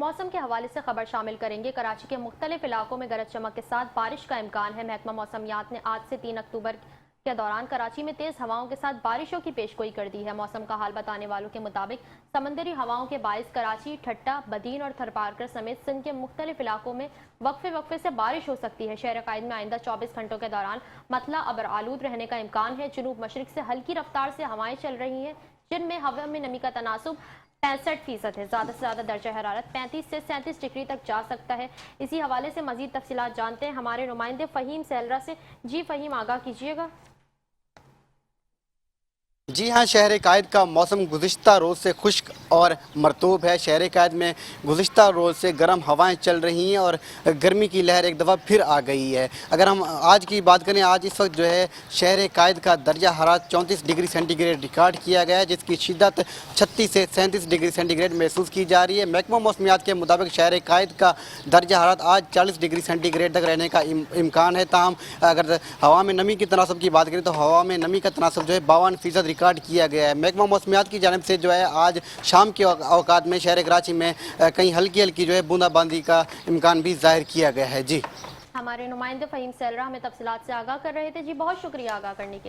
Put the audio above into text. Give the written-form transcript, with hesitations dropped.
मौसम के हवाले से खबर शामिल करेंगे। कराची के मुख्तलिफ इलाकों में गरज चमक के साथ बारिश का इम्कान है। महकमा मौसमियात ने आज से 3 अक्टूबर के दौरान कराची में तेज हवाओं के साथ बारिशों की पेशगोई कर दी है। मौसम का हाल बताने वालों के मुताबिक समंदरी हवाओं के बायस कराची, ठट्टा, बदीन और थरपारकर समेत सिंध के मुख्तलिफ इलाकों में वक्फे वक्फे से बारिश हो सकती है। शहर कायद में आइंदा 24 घंटों के दौरान मतला अबर आलूद रहने का इम्कान है। जुनूब मशरिक से हल्की रफ्तार से हवाएं चल रही हैं, जिनमें हवा में नमी का तनासुब 65% है। ज़्यादा से ज़्यादा दर्जा हरारत 35 से 37 डिग्री तक जा सकता है। इसी हवाले से मज़ीद तफसीलात जानते हैं हमारे नुमाइंदे फ़हीम सैलरा से। जी फ़हीम, आगाह कीजिएगा। जी हाँ, शहर कायद का मौसम गुज़िश्ता रोज़ से खुश्क और मरतूब है। शहर कायद में गुज़िश्ता रोज़ से गर्म हवाएं चल रही हैं और गर्मी की लहर एक दफ़ा फिर आ गई है। अगर हम आज की बात करें, आज इस वक्त जो है शहर कायद का दर्जा हरारत 34 डिग्री सेंटीग्रेड रिकॉर्ड किया गया है, जिसकी शिद्दत 36 से 37 डिग्री सेंटीग्रेड महसूस की जा रही है। महकमा मौसमियात के मुताबिक शहर कायद का दर्जा हरारत आज 40 डिग्री सेंटीग्रेड तक रहने का इम्कान है। ताहम अगर हवा में नमी की तनासब की बात करें तो हवा में नमी का तनासब जो है 52% रिकॉर्ड किया गया है। महकमा मौसमियात की जानिब से जो है आज शाम के औकात में शहर कराची में कहीं हल्की हल्की जो है बूंदाबांदी का इम्कान भी जाहिर किया गया है। जी, हमारे नुमाइंदे फ़हीम सैलरा हमें तफसीलात से आगाह कर रहे थे। जी, बहुत शुक्रिया आगाह करने के लिए।